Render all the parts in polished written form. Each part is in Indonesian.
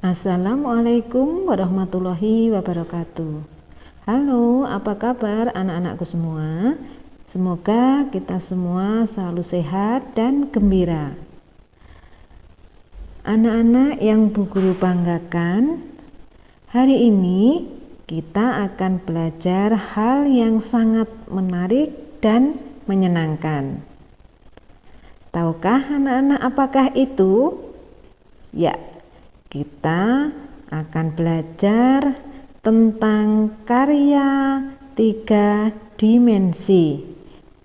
Assalamualaikum warahmatullahi wabarakatuh. Halo, apa kabar anak-anakku semua? Semoga kita semua selalu sehat dan gembira. Anak-anak yang Bu Guru banggakan, hari ini kita akan belajar hal yang sangat menarik dan menyenangkan. Tahukah anak-anak apakah itu? Ya, kita akan belajar tentang karya 3 dimensi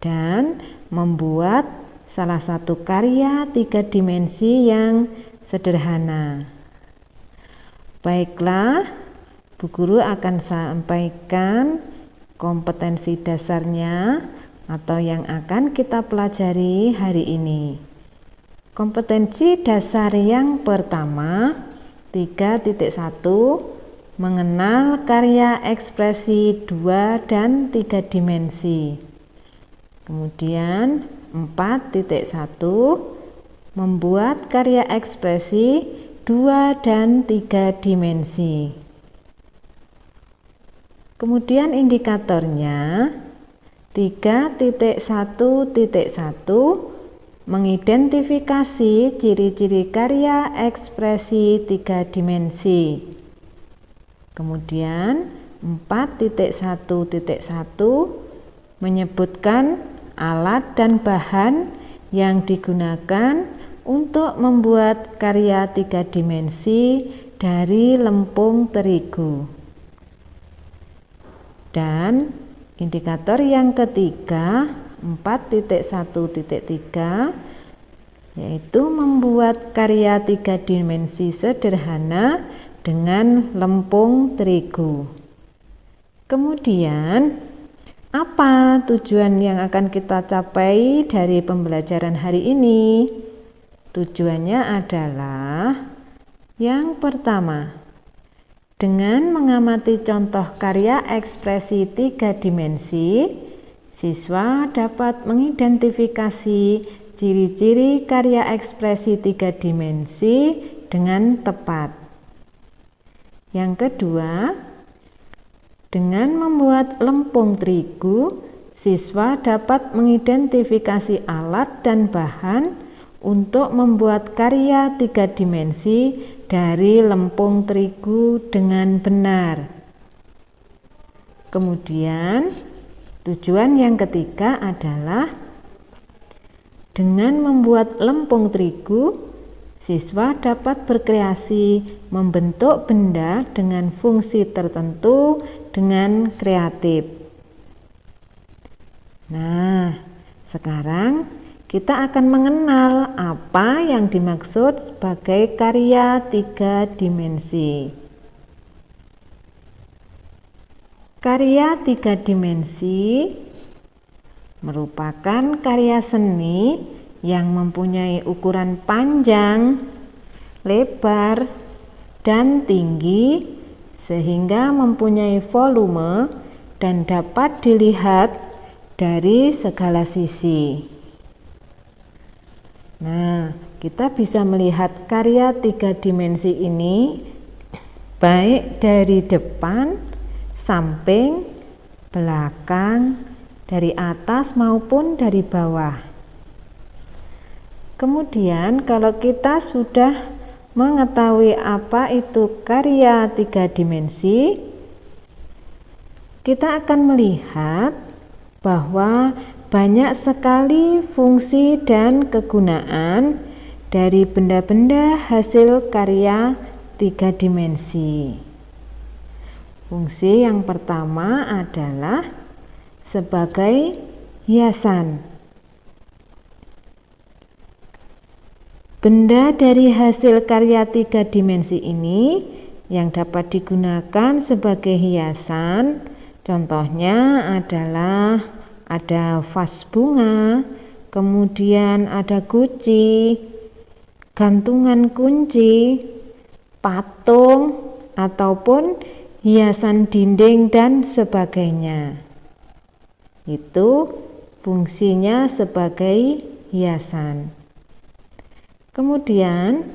dan membuat salah satu karya 3 dimensi yang sederhana. Baiklah, Bu Guru akan sampaikan kompetensi dasarnya atau yang akan kita pelajari hari ini. Kompetensi dasar yang pertama 3.1, mengenal karya ekspresi 2 dan 3 dimensi. Kemudian 4.1, membuat karya ekspresi 2 dan 3 dimensi. Kemudian indikatornya 3.1.1, mengidentifikasi ciri-ciri karya ekspresi 3 dimensi. Kemudian 4.1.1, menyebutkan alat dan bahan yang digunakan untuk membuat karya 3 dimensi dari lempung terigu. Dan indikator yang ketiga 4.1.3, yaitu membuat karya 3 dimensi sederhana dengan lempung terigu. Kemudian, apa tujuan yang akan kita capai dari pembelajaran hari ini? Tujuannya adalah yang pertama, dengan mengamati contoh karya ekspresi 3 dimensi, siswa dapat mengidentifikasi ciri-ciri karya ekspresi 3 dimensi dengan tepat. Yang kedua, dengan membuat lempung terigu, siswa dapat mengidentifikasi alat dan bahan untuk membuat karya 3 dimensi dari lempung terigu dengan benar. Kemudian, tujuan yang ketiga adalah dengan membuat lempung terigu, siswa dapat berkreasi membentuk benda dengan fungsi tertentu dengan kreatif. Nah, sekarang kita akan mengenal apa yang dimaksud sebagai karya 3 dimensi. Karya 3 dimensi merupakan karya seni yang mempunyai ukuran panjang, lebar, dan tinggi sehingga mempunyai volume dan dapat dilihat dari segala sisi. Nah, kita bisa melihat karya 3 dimensi ini baik dari depan, samping, belakang, dari atas maupun dari bawah. Kemudian kalau kita sudah mengetahui apa itu karya 3 dimensi, kita akan melihat bahwa banyak sekali fungsi dan kegunaan dari benda-benda hasil karya 3 dimensi. Fungsi yang pertama adalah sebagai hiasan. Benda dari hasil karya 3 dimensi ini yang dapat digunakan sebagai hiasan, contohnya adalah ada vas bunga, kemudian ada guci, gantungan kunci, patung, ataupun hiasan dinding dan sebagainya. Itu fungsinya sebagai hiasan. Kemudian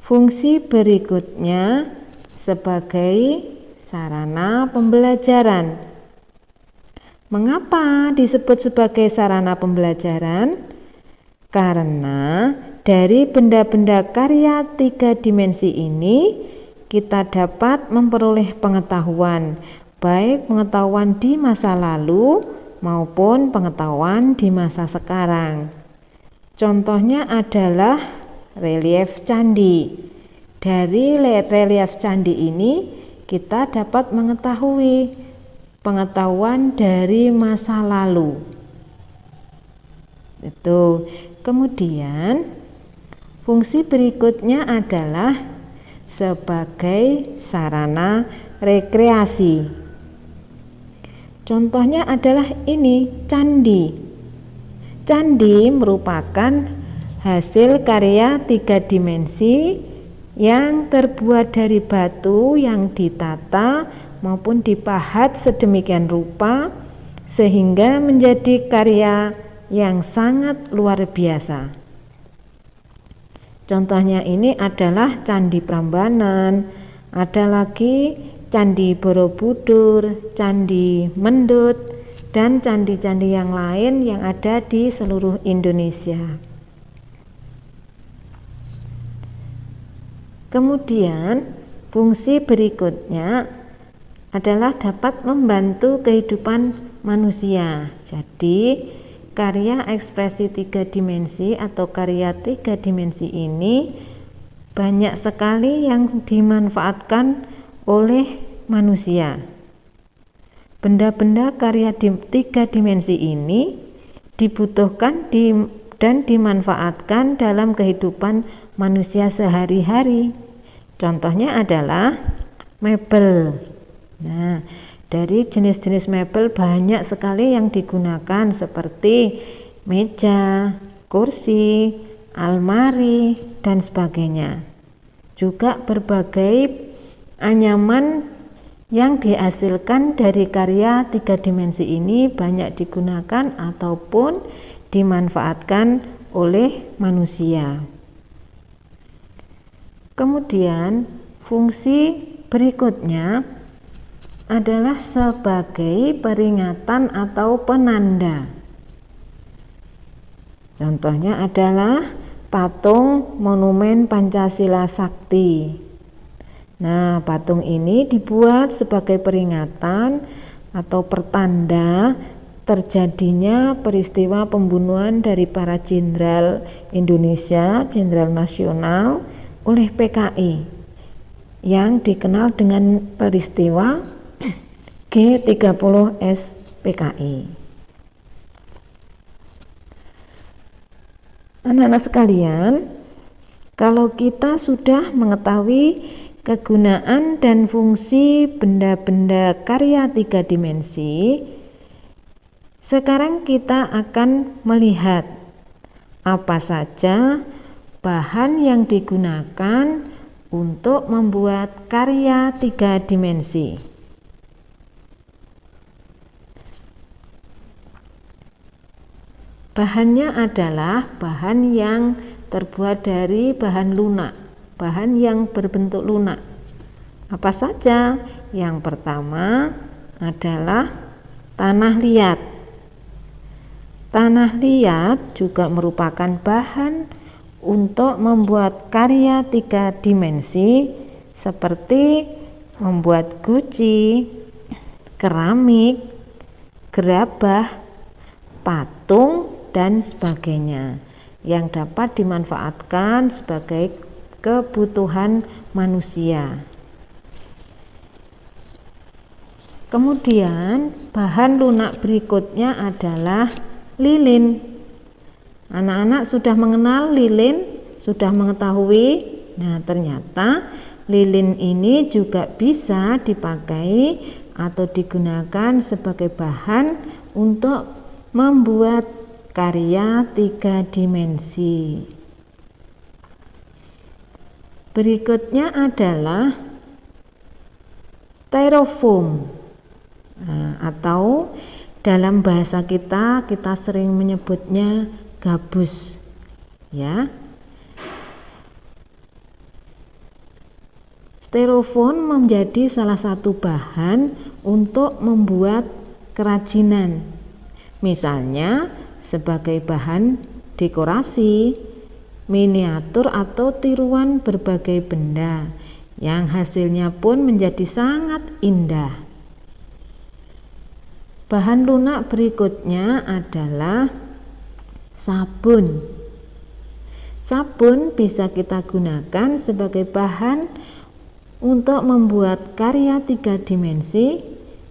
Fungsi berikutnya sebagai sarana pembelajaran. Mengapa disebut sebagai sarana pembelajaran? Karena dari benda-benda karya 3 dimensi ini kita dapat memperoleh pengetahuan, baik pengetahuan di masa lalu maupun pengetahuan di masa sekarang. Contohnya adalah relief candi. Dari relief candi ini kita dapat mengetahui pengetahuan dari masa lalu. Itu. Kemudian fungsi berikutnya adalah sebagai sarana rekreasi. Contohnya adalah ini, candi. Candi merupakan hasil karya 3 dimensi yang terbuat dari batu yang ditata maupun dipahat sedemikian rupa sehingga menjadi karya yang sangat luar biasa. Contohnya ini adalah Candi Prambanan, ada lagi Candi Borobudur, Candi Mendut, dan candi-candi yang lain yang ada di seluruh Indonesia. Kemudian fungsi berikutnya adalah dapat membantu kehidupan manusia. Jadi karya ekspresi 3 dimensi atau karya 3 dimensi ini banyak sekali yang dimanfaatkan oleh manusia. Benda-benda karya 3 dimensi ini dibutuhkan dan dimanfaatkan dalam kehidupan manusia sehari-hari. Contohnya adalah mebel. Nah, dari jenis-jenis mebel banyak sekali yang digunakan seperti meja, kursi, almari, dan sebagainya. Juga berbagai anyaman yang dihasilkan dari karya 3 dimensi ini banyak digunakan ataupun dimanfaatkan oleh manusia. Kemudian fungsi berikutnya adalah sebagai peringatan atau penanda. Contohnya adalah patung monumen Pancasila Sakti. Nah, patung ini dibuat sebagai peringatan atau pertanda terjadinya peristiwa pembunuhan dari para jenderal Indonesia, jenderal nasional oleh PKI yang dikenal dengan peristiwa G30S PKI. Anak-anak sekalian, kalau kita sudah mengetahui kegunaan dan fungsi benda-benda karya 3 dimensi, sekarang kita akan melihat apa saja bahan yang digunakan untuk membuat karya 3 dimensi. Bahannya adalah bahan yang terbuat dari bahan lunak, bahan yang berbentuk lunak. Apa saja? Yang pertama adalah tanah liat. Tanah liat juga merupakan bahan untuk membuat karya 3 dimensi seperti membuat guci, keramik, gerabah, patung, dan sebagainya yang dapat dimanfaatkan sebagai kebutuhan manusia. Kemudian bahan lunak berikutnya adalah lilin. Anak-anak sudah mengenal lilin, sudah mengetahui. Nah, ternyata lilin ini juga bisa dipakai atau digunakan sebagai bahan untuk membuat karya 3 dimensi. Berikutnya adalah styrofoam. Nah, atau dalam bahasa kita sering menyebutnya gabus, ya. Styrofoam menjadi salah satu bahan untuk membuat kerajinan, misalnya sebagai bahan dekorasi, miniatur atau tiruan berbagai benda yang hasilnya pun menjadi sangat indah. Bahan lunak berikutnya adalah sabun. Sabun bisa kita gunakan sebagai bahan untuk membuat karya 3 dimensi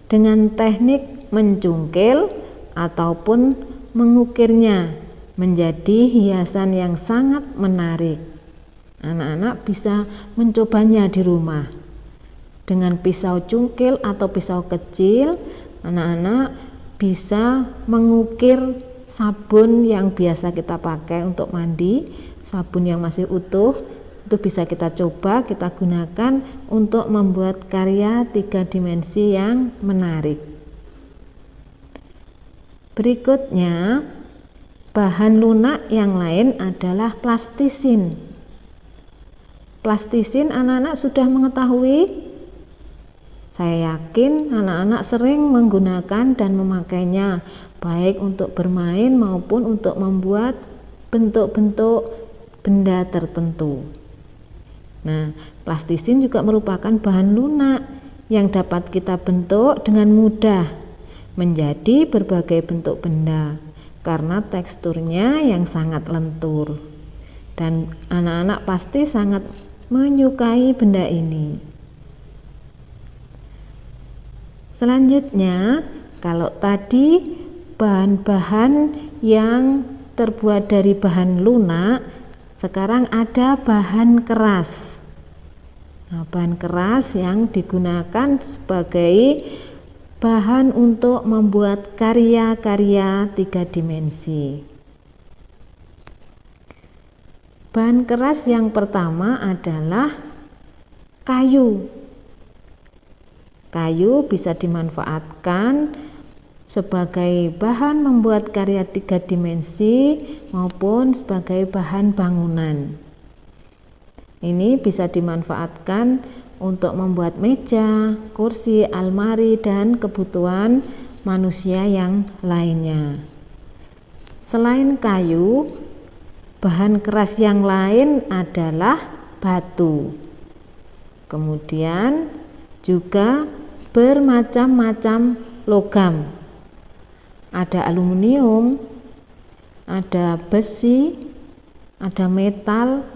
dengan teknik mencungkil ataupun mengukirnya menjadi hiasan yang sangat menarik. Anak-anak bisa mencobanya di rumah. Dengan pisau cungkil atau pisau kecil, anak-anak bisa mengukir sabun yang biasa kita pakai untuk mandi. Sabun yang masih utuh itu bisa kita coba, kita gunakan untuk membuat karya 3 dimensi yang menarik. Berikutnya, bahan lunak yang lain adalah plastisin. Plastisin anak-anak sudah mengetahui? Saya yakin anak-anak sering menggunakan dan memakainya, baik untuk bermain maupun untuk membuat bentuk-bentuk benda tertentu. Nah, plastisin juga merupakan bahan lunak yang dapat kita bentuk dengan mudah menjadi berbagai bentuk benda karena teksturnya yang sangat lentur, dan anak-anak pasti sangat menyukai benda ini. Selanjutnya, kalau tadi bahan-bahan yang terbuat dari bahan lunak, sekarang ada bahan keras. Nah, bahan keras yang digunakan sebagai bahan untuk membuat karya-karya 3 dimensi. Bahan keras yang pertama adalah kayu. Kayu bisa dimanfaatkan sebagai bahan membuat karya 3 dimensi maupun sebagai bahan bangunan. Ini bisa dimanfaatkan untuk membuat meja, kursi, almari, dan kebutuhan manusia yang lainnya. Selain kayu, bahan keras yang lain adalah batu. Kemudian juga bermacam-macam logam. Ada aluminium, ada besi, ada metal,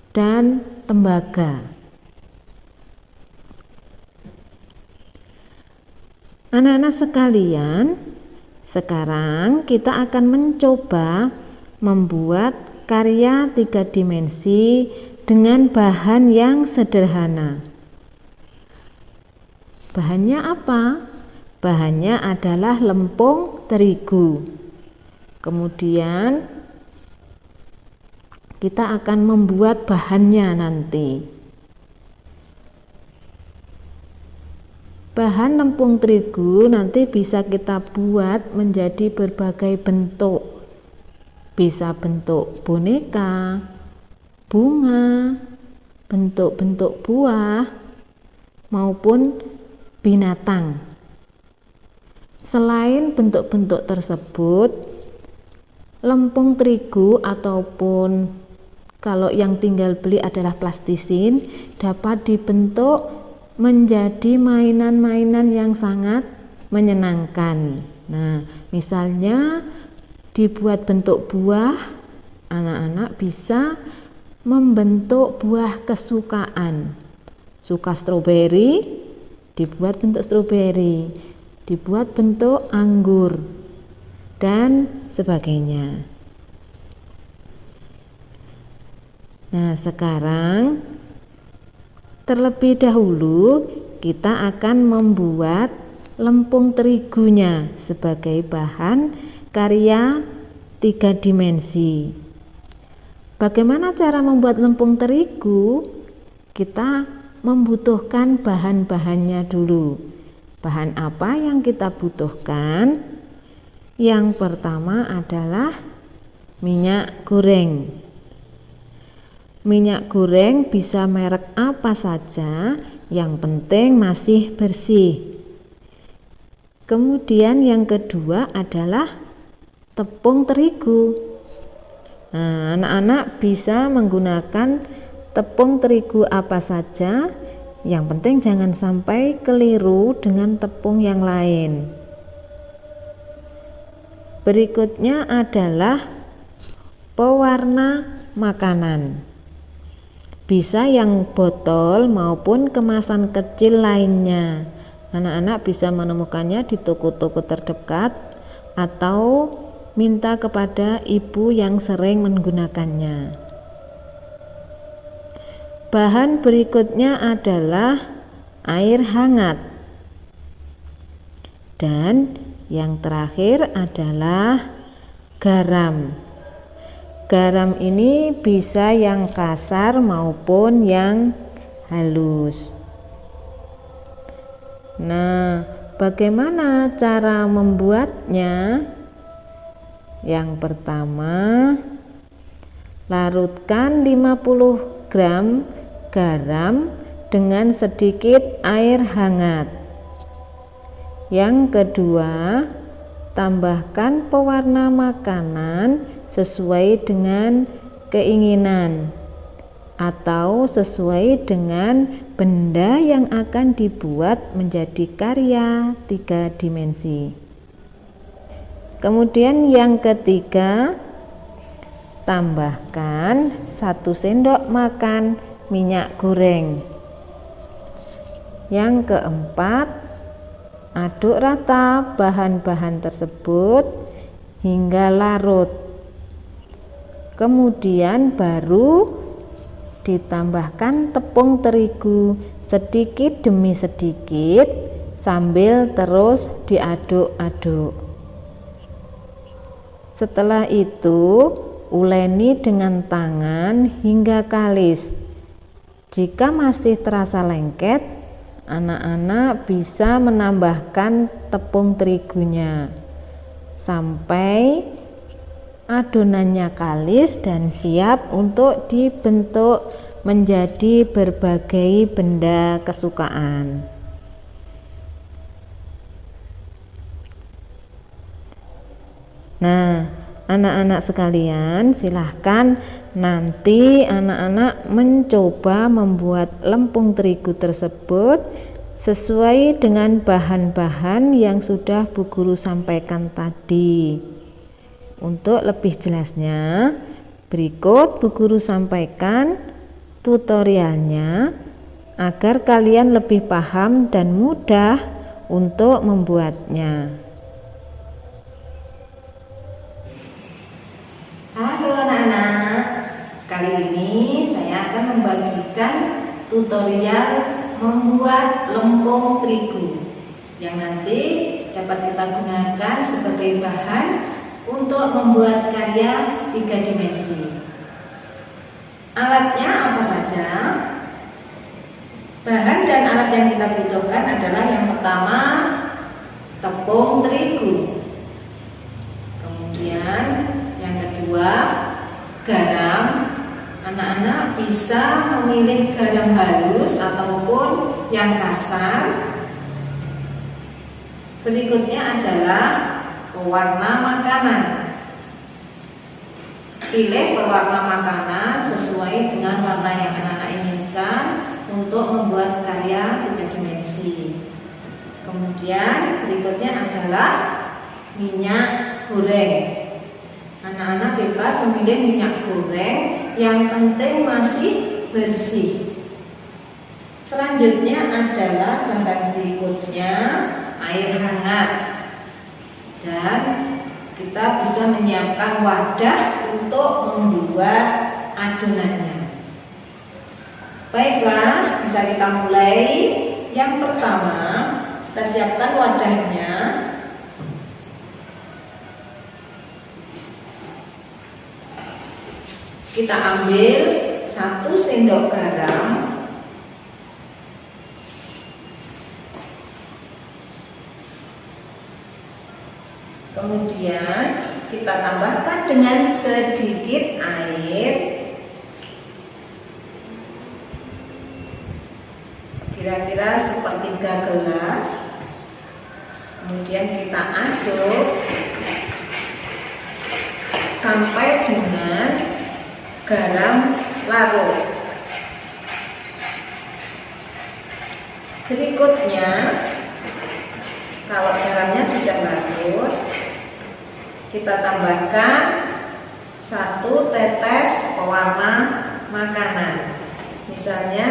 dan tembaga. Anak-anak sekalian, sekarang kita akan mencoba membuat karya 3 dimensi dengan bahan yang sederhana. Bahannya apa? Bahannya adalah lempung terigu. Kemudian kita akan membuat bahannya nanti. Bahan lempung terigu nanti bisa kita buat menjadi berbagai bentuk. Bisa bentuk boneka, bunga, bentuk-bentuk buah, maupun binatang. Selain bentuk-bentuk tersebut, lempung terigu ataupun kalau yang tinggal beli adalah plastisin dapat dibentuk menjadi mainan-mainan yang sangat menyenangkan. Nah, misalnya dibuat bentuk buah, anak-anak bisa membentuk buah kesukaan. Suka stroberi, dibuat bentuk stroberi, dibuat bentuk anggur, dan sebagainya. Nah, sekarang terlebih dahulu kita akan membuat lempung terigunya sebagai bahan karya 3 dimensi. Bagaimana cara membuat lempung terigu? Kita membutuhkan bahan-bahannya dulu. Bahan apa yang kita butuhkan? Yang pertama adalah minyak goreng. Minyak goreng bisa merek apa saja, yang penting masih bersih. Kemudian yang kedua adalah tepung terigu. Nah, anak-anak bisa menggunakan tepung terigu apa saja, yang penting jangan sampai keliru dengan tepung yang lain. Berikutnya adalah pewarna makanan. Bisa yang botol maupun kemasan kecil lainnya. Anak-anak bisa menemukannya di toko-toko terdekat atau minta kepada ibu yang sering menggunakannya. Bahan berikutnya adalah air hangat. Dan yang terakhir adalah garam. Garam ini bisa yang kasar maupun yang halus. Nah, bagaimana cara membuatnya? Yang pertama, larutkan 50 gram garam dengan sedikit air hangat. Yang kedua, tambahkan pewarna makanan sesuai dengan keinginan atau sesuai dengan benda yang akan dibuat menjadi karya 3 dimensi. Kemudian yang ketiga, tambahkan 1 sendok makan minyak goreng. Yang keempat, aduk rata bahan-bahan tersebut hingga larut. Kemudian baru ditambahkan tepung terigu sedikit demi sedikit sambil terus diaduk-aduk. Setelah itu, uleni dengan tangan hingga kalis. Jika masih terasa lengket, anak-anak bisa menambahkan tepung terigunya sampai adonannya kalis dan siap untuk dibentuk menjadi berbagai benda kesukaan. Nah, anak-anak sekalian, silahkan nanti anak-anak mencoba membuat lempung terigu tersebut sesuai dengan bahan-bahan yang sudah Bu Guru sampaikan tadi. Untuk lebih jelasnya, berikut Bu Guru sampaikan tutorialnya agar kalian lebih paham dan mudah untuk membuatnya. Halo anak-anak, kali ini saya akan membagikan tutorial membuat lempung terigu yang nanti dapat kita gunakan sebagai bahan untuk membuat karya 3 dimensi. Alatnya apa saja? Bahan dan alat yang kita butuhkan adalah yang pertama, tepung terigu. Kemudian yang kedua, garam. Anak-anak bisa memilih garam halus ataupun yang kasar. Berikutnya adalah pewarna makanan. Pilih pewarna makanan sesuai dengan warna yang anak-anak inginkan untuk membuat karya 3 dimensi. Kemudian berikutnya adalah minyak goreng. Anak-anak bebas memilih minyak goreng, yang penting masih bersih. Selanjutnya adalah bahan berikutnya, air hangat. Dan kita bisa menyiapkan wadah untuk membuat adonannya. Baiklah, bisa kita mulai. Yang pertama, kita siapkan wadahnya. Kita ambil 1 sendok garam, kemudian kita tambahkan dengan sedikit air. kira-kira sepertiga gelas. Kemudian kita aduk sampai dengan garam larut. Berikutnya, kalau garamnya sudah larut, kita tambahkan 1 tetes pewarna makanan. Misalnya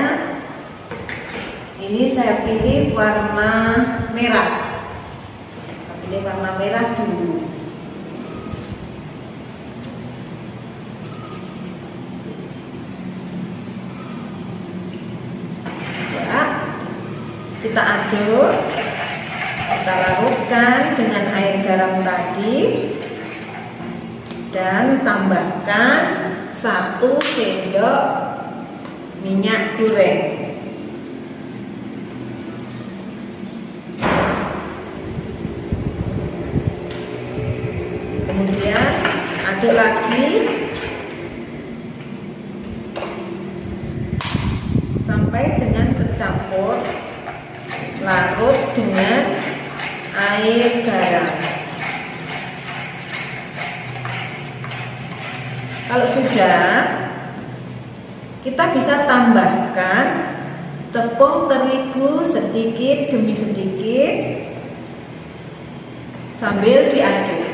ini saya pilih warna merah. Pilih warna merah dulu. Ya, kita aduk, kita larutkan dengan air garam tadi dan tambahkan 1 sendok minyak goreng. Kemudian aduk lagi sampai dengan bercampur larut dengan air garam. Kalau sudah, kita bisa tambahkan tepung terigu sedikit demi sedikit sambil diaduk.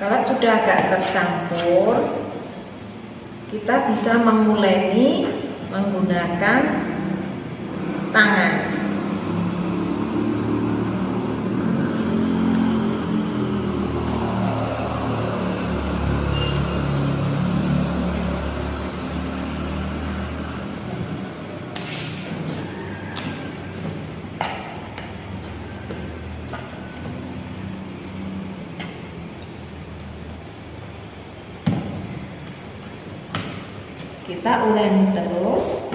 Kalau sudah agak tercampur, kita bisa menguleni menggunakan tangan. Kita uleni terus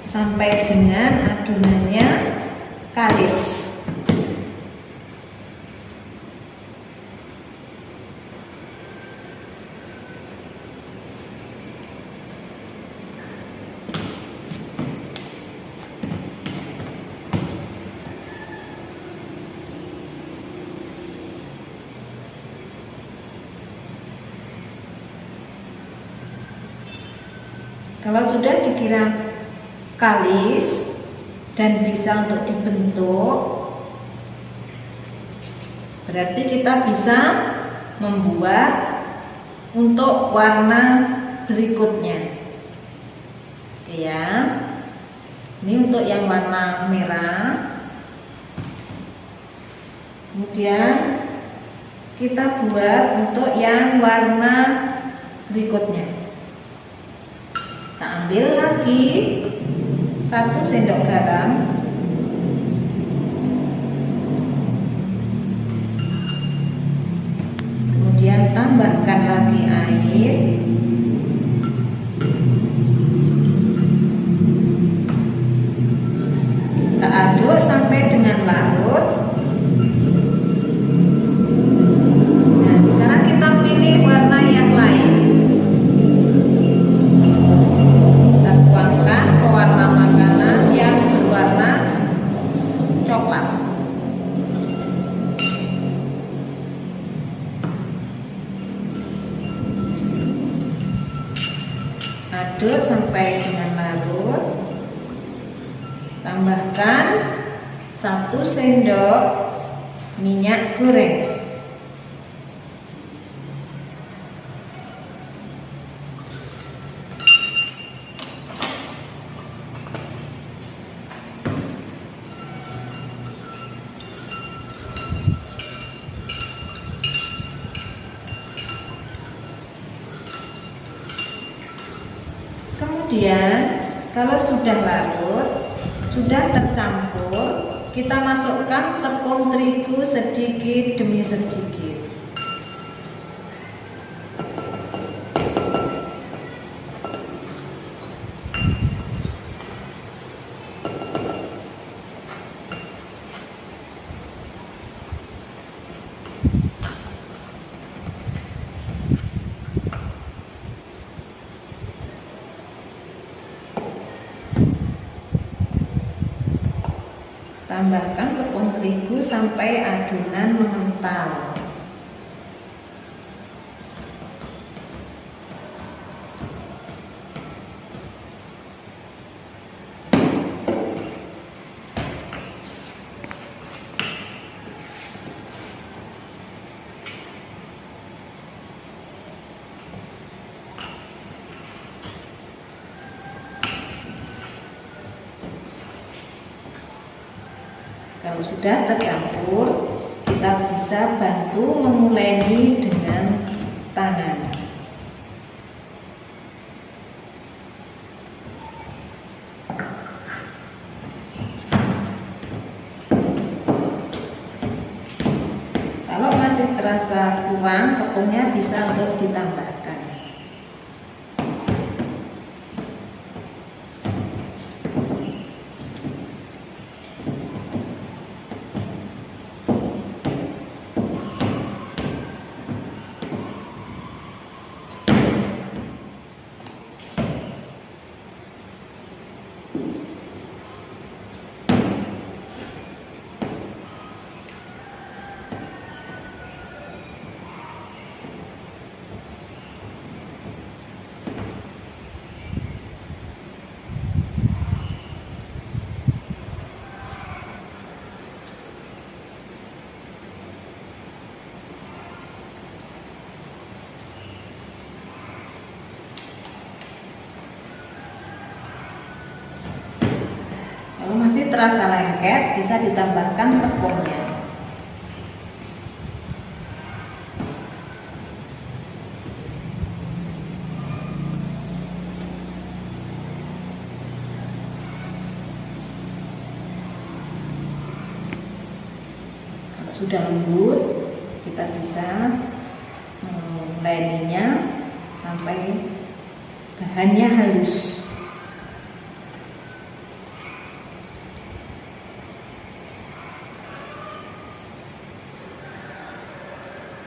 sampai dengan adonannya kalis. Kalau sudah dikira kalis dan bisa untuk dibentuk, berarti kita bisa membuat untuk warna berikutnya. Oke ya, ini untuk yang warna merah. Kemudian kita buat untuk yang warna berikutnya. Kita ambil lagi 1 sendok garam, kemudian tambahkan lagi air, kita aduk sampai dengan larut. Nah, sekarang kita pilih warna yang lain. Warna makanan yang berwarna coklat. Aduk sampai dengan larut. Tambahkan 1 sendok minyak goreng. Kemudian kalau sudah larut, sudah tercampur, kita masukkan tepung terigu sedikit demi sedikit. Tambahkan tepung terigu sampai adonan mengental. Kalau sudah tercampur, kita bisa bantu menguleni dengan tangan. Kalau masih terasa kurang, tepungnya bisa untuk ditambahkan. Kalau masih terasa lengket, bisa ditambahkan tepungnya. Kalau sudah lembut, kita bisa menguleninya sampai bahannya halus.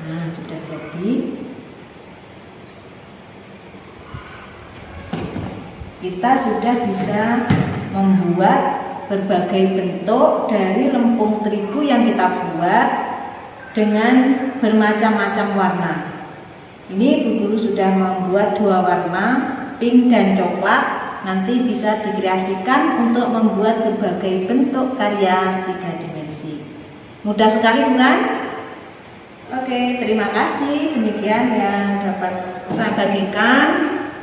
Nah, sudah jadi. Kita sudah bisa membuat berbagai bentuk dari lempung terigu yang kita buat dengan bermacam-macam warna. Ini Bu Guru sudah membuat 2 warna, pink dan coklat. Nanti bisa dikreasikan untuk membuat berbagai bentuk karya 3 dimensi. Mudah sekali bukan? Oke, terima kasih. Demikian yang dapat saya bagikan.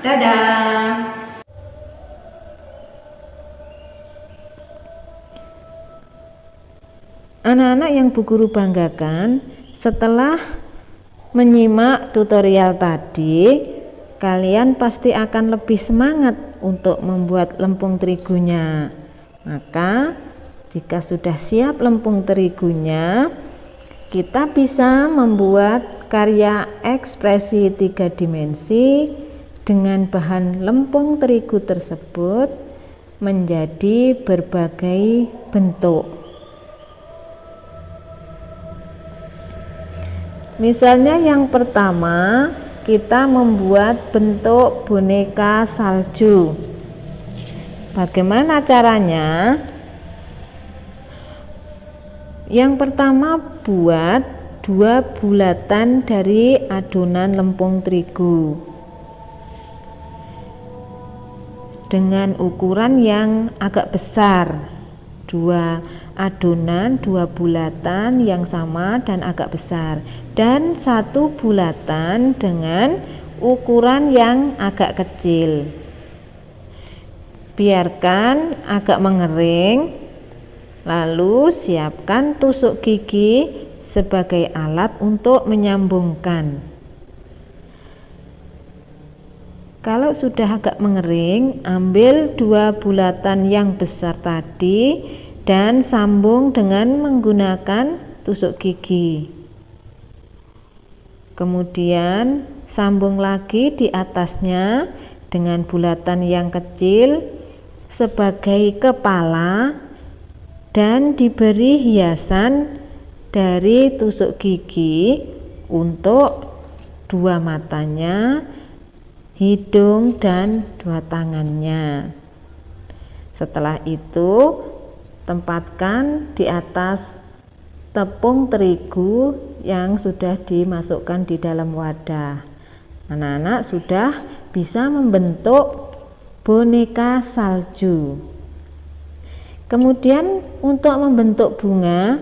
Dadah. Anak-anak yang Bu Guru banggakan, setelah menyimak tutorial tadi, kalian pasti akan lebih semangat untuk membuat lempung terigunya. Maka, jika sudah siap lempung terigunya, kita bisa membuat karya ekspresi 3 dimensi dengan bahan lempung terigu tersebut menjadi berbagai bentuk. Misalnya yang pertama, kita membuat bentuk boneka salju. Bagaimana caranya? Yang pertama, buat 2 bulatan dari adonan lempung terigu dengan ukuran yang agak besar. 2 adonan, 2 bulatan yang sama dan agak besar, dan 1 bulatan dengan ukuran yang agak kecil. Biarkan agak mengering. Lalu siapkan tusuk gigi sebagai alat untuk menyambungkan. Kalau sudah agak mengering, ambil 2 bulatan yang besar tadi dan sambung dengan menggunakan tusuk gigi. Kemudian sambung lagi di atasnya dengan bulatan yang kecil sebagai kepala dan diberi hiasan dari tusuk gigi untuk 2 matanya, hidung, dan 2 tangannya. Setelah itu tempatkan di atas tepung terigu yang sudah dimasukkan di dalam wadah. Anak-anak sudah bisa membentuk boneka salju. Kemudian untuk membentuk bunga,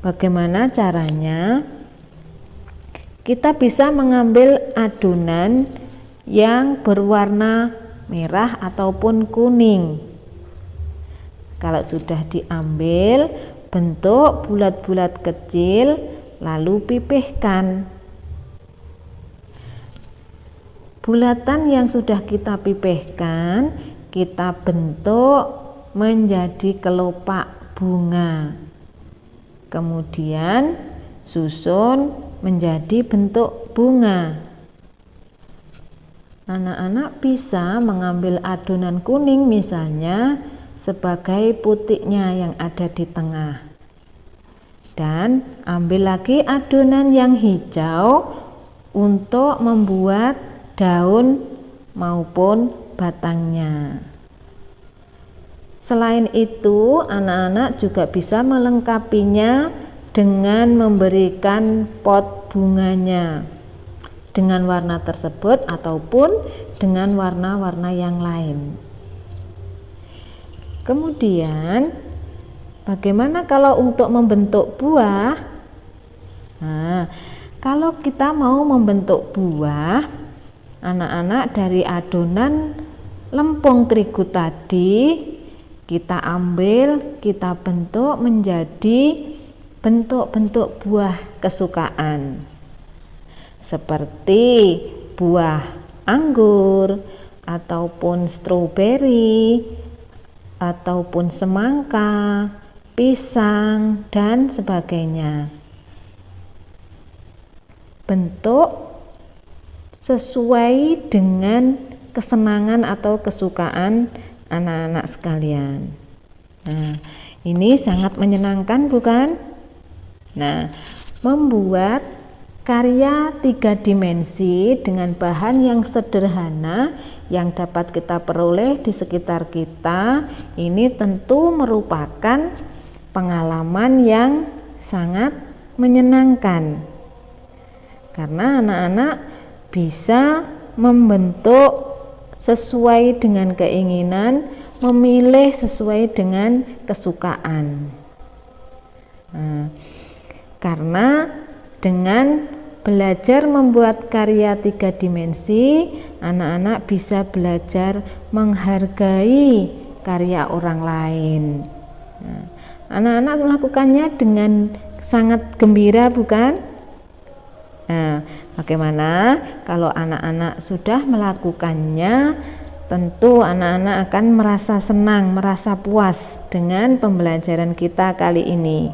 bagaimana caranya? Kita bisa mengambil adonan yang berwarna merah ataupun kuning. Kalau sudah diambil, bentuk bulat-bulat kecil, lalu pipihkan. Bulatan yang sudah kita pipihkan, kita bentuk menjadi kelopak bunga. Kemudian susun menjadi bentuk bunga. Anak-anak bisa mengambil adonan kuning misalnya sebagai putiknya yang ada di tengah, dan ambil lagi adonan yang hijau untuk membuat daun maupun batangnya. Selain itu, anak-anak juga bisa melengkapinya dengan memberikan pot bunganya dengan warna tersebut ataupun dengan warna-warna yang lain. Kemudian bagaimana kalau untuk membentuk buah? Nah, kalau kita mau membentuk buah, anak-anak, dari adonan lempung terigu tadi kita ambil, kita bentuk menjadi bentuk-bentuk buah kesukaan, seperti buah anggur ataupun stroberi ataupun semangka, pisang, dan sebagainya. Bentuk sesuai dengan kesenangan atau kesukaan anak-anak sekalian. Nah, ini sangat menyenangkan, bukan? Nah, membuat karya 3 dimensi dengan bahan yang sederhana yang dapat kita peroleh di sekitar kita, ini tentu merupakan pengalaman yang sangat menyenangkan, karena anak-anak bisa membentuk sesuai dengan keinginan, memilih sesuai dengan kesukaan. Nah, karena dengan belajar membuat karya 3 dimensi, anak-anak bisa belajar menghargai karya orang lain. Nah, anak-anak melakukannya dengan sangat gembira, bukan? Nah, bagaimana kalau anak-anak sudah melakukannya? Tentu anak-anak akan merasa senang, merasa puas dengan pembelajaran kita kali ini.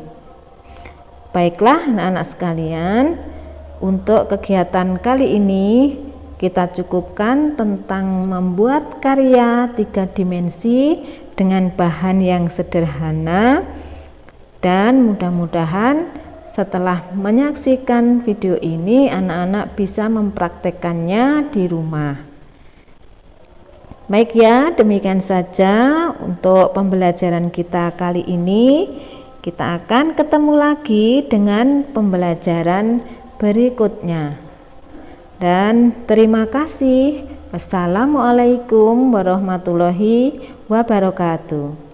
Baiklah anak-anak sekalian, untuk kegiatan kali ini kita cukupkan tentang membuat karya 3 dimensi dengan bahan yang sederhana, dan mudah-mudahan setelah menyaksikan video ini anak-anak bisa mempraktekannya di rumah. Baik ya, demikian saja untuk pembelajaran kita kali ini. Kita akan ketemu lagi dengan pembelajaran berikutnya. Dan terima kasih. Wassalamualaikum warahmatullahi wabarakatuh.